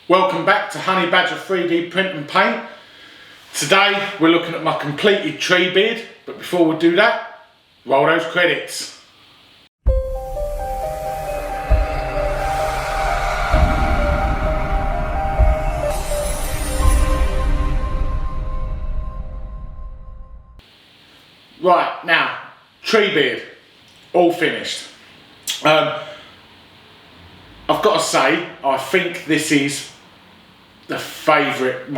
Welcome back to Honey Badger 3D Print and Paint. Today we're looking at my completed tree beard, but before we do that, roll those credits. Right, now, tree beard, all finished. I've got to say, I think this is my favourite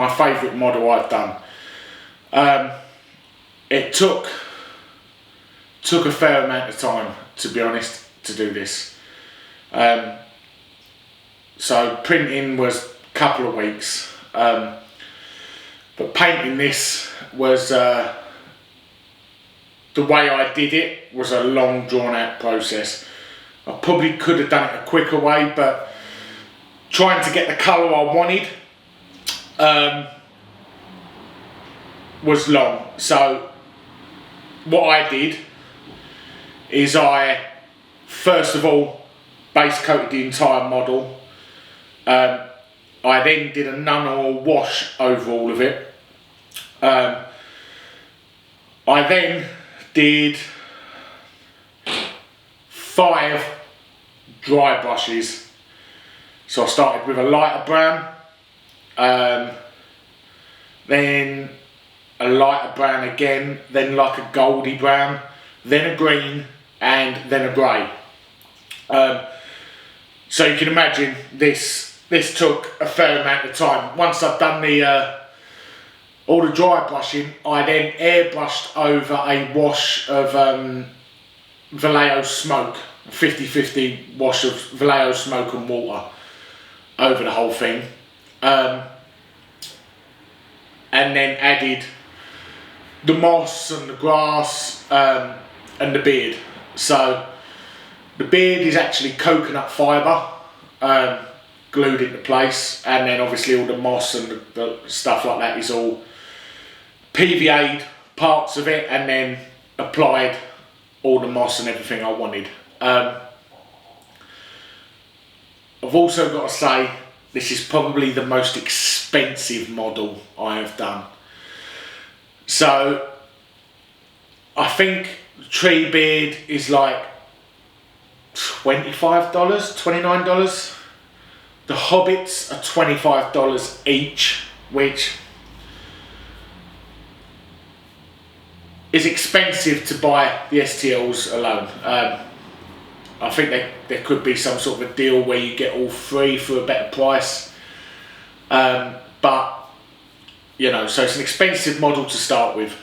model I've done. It took a fair amount of time, to be honest, to do this. So printing was a couple of weeks, but painting this was, the way I did it was a long drawn out process. I probably could have done it a quicker way, but trying to get the colour I wanted was long. So what I did is I first of all base coated the entire model. I then did a non-oil wash over all of it. I then did 5 dry brushes. So I started with a lighter brown, then a lighter brown again, then like a goldy brown, then a green, and then a grey. So you can imagine this took a fair amount of time. Once I'd done all the dry brushing, I then airbrushed over a wash of Vallejo smoke, 50-50 wash of Vallejo smoke and water over the whole thing, and then added the moss and the grass and the beard. So the beard is actually coconut fibre glued into place, and then obviously all the moss and the stuff like that is all PVA'd parts of it, and then applied all the moss and everything I wanted. I've also got to say, this is probably the most expensive model I have done. So I think tree beard is like $25, $29. The Hobbits are $25 each, which is expensive to buy the STLs alone. I think there could be some sort of a deal where you get all 3 for a better price. But, you know, so it's an expensive model to start with.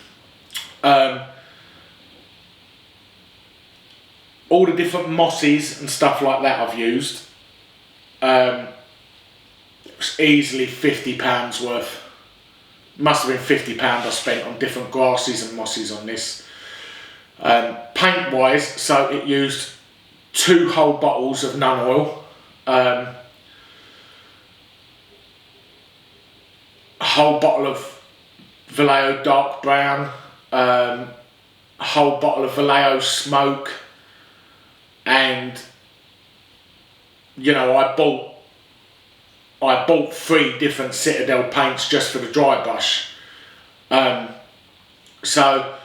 All the different mosses and stuff like that I've used, it's easily £50 worth. Must have been £50 I spent on different grasses and mosses on this. Paint wise, so it used 2 whole bottles of non-oil, a whole bottle of Vallejo dark brown, a whole bottle of Vallejo smoke, and you know, I bought 3 different Citadel paints just for the dry brush. So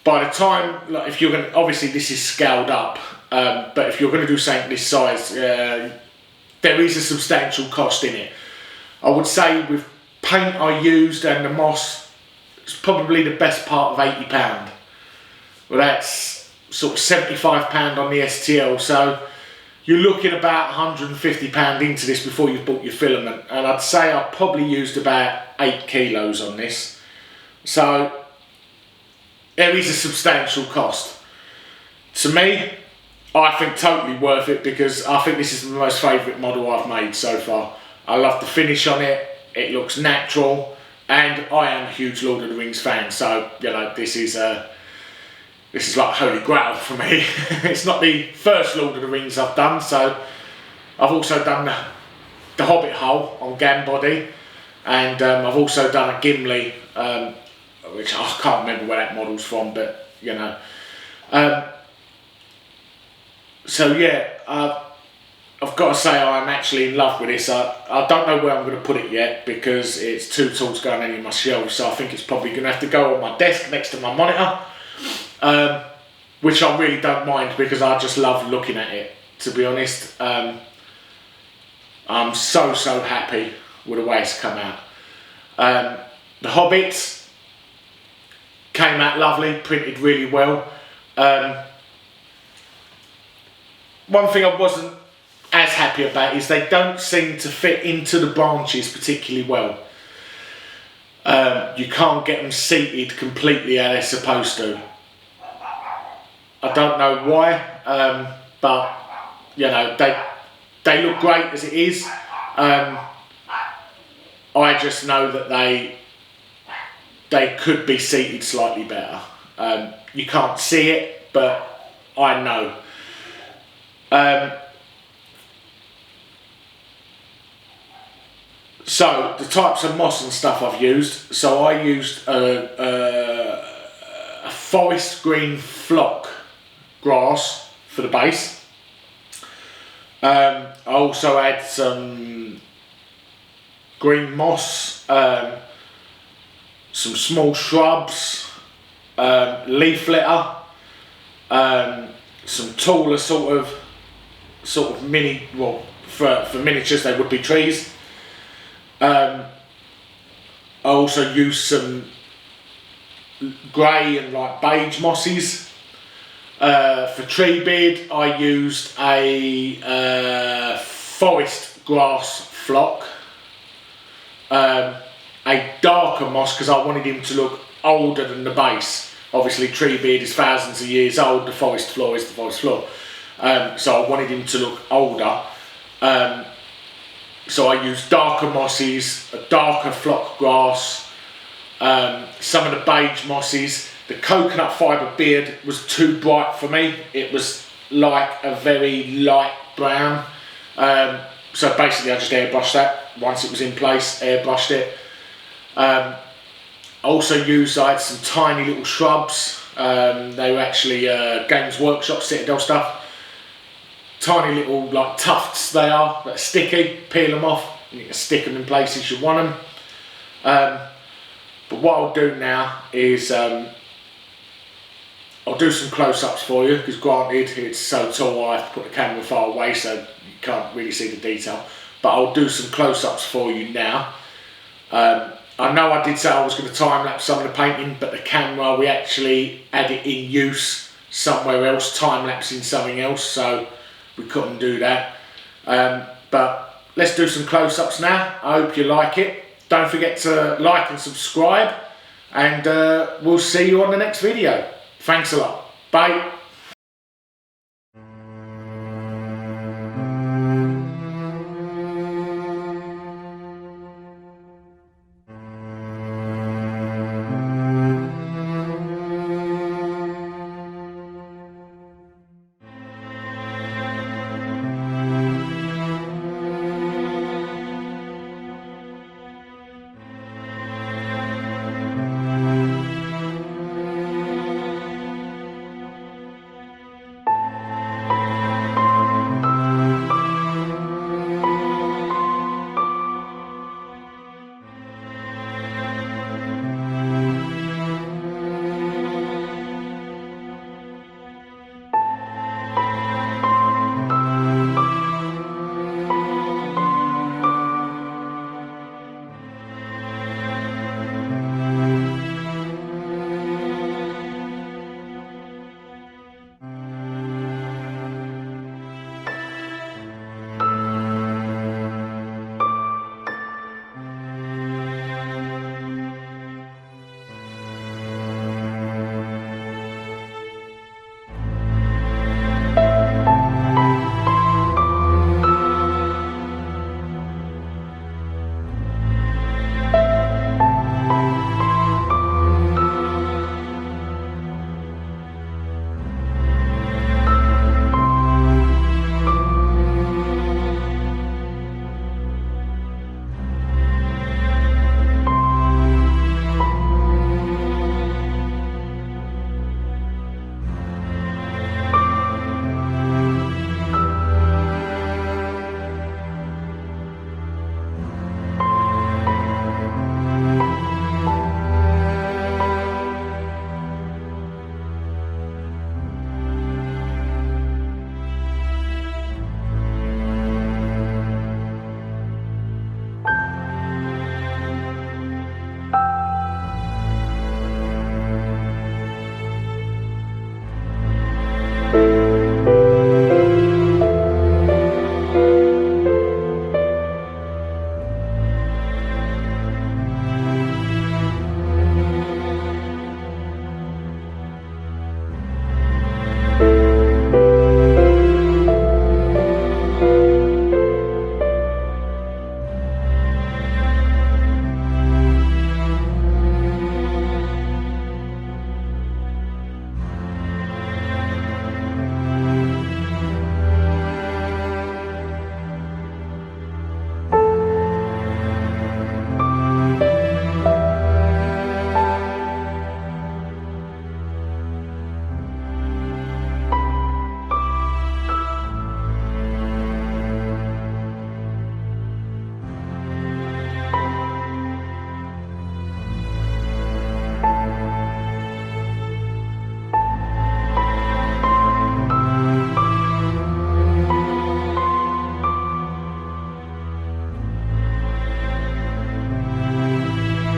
by the time, like, if you're going to, obviously this is scaled up, but if you're going to do something this size, there is a substantial cost in it. I would say with paint I used and the moss, it's probably the best part of £80. Well, that's sort of £75 on the STL, so you're looking about £150 into this before you've bought your filament, and I'd say I probably used about 8 kilos on this. So there is a substantial cost. To me, I think totally worth it, because I think this is the most favourite model I've made so far. I love the finish on it, it looks natural, and I am a huge Lord of the Rings fan, so you know, this is like holy grail for me. It's not the first Lord of the Rings I've done, so I've also done the Hobbit hull on Gam body, and I've also done a Gimli, which I can't remember where that model's from, but you know. So yeah, I've got to say I'm actually in love with this. I don't know where I'm going to put it yet because it's too tall to go on any of my shelves, so I think it's probably going to have to go on my desk next to my monitor, which I really don't mind because I just love looking at it, to be honest. I'm so happy with the way it's come out. The Hobbits came out lovely, printed really well. One thing I wasn't as happy about is they don't seem to fit into the branches particularly well. You can't get them seated completely how they're supposed to. I don't know why, but you know, they look great as it is. I just know that they could be seated slightly better. You can't see it, but I know. So the types of moss and stuff I've used. So I used a forest green flock grass for the base. I also had some green moss, some small shrubs, leaf litter, some taller sort of mini, well, for miniatures they would be trees. I also used some grey and like beige mosses. For treebeard I used a forest grass flock, a darker moss because I wanted him to look older than the base. Obviously treebeard is thousands of years old, the forest floor is the forest floor. So I wanted him to look older. So I used darker mosses, a darker flock grass, some of the beige mosses. The coconut fibre beard was too bright for me. It was like a very light brown. So basically I just airbrushed that once it was in place, airbrushed it. I also used, I had some tiny little shrubs. They were actually Games Workshop Citadel stuff. Tiny little like tufts they are, that are sticky. Peel them off and you can stick them in places you want them. But what I'll do now is I'll do some close-ups for you because granted it's so tall I have to put the camera far away so you can't really see the detail. But I'll do some close-ups for you now. I know I did say I was going to time-lapse some of the painting, but the camera, we actually had it in use somewhere else, time-lapsing something else, so we couldn't do that. But let's do some close-ups now. I hope you like it. Don't forget to like and subscribe, and we'll see you on the next video. Thanks a lot. Bye.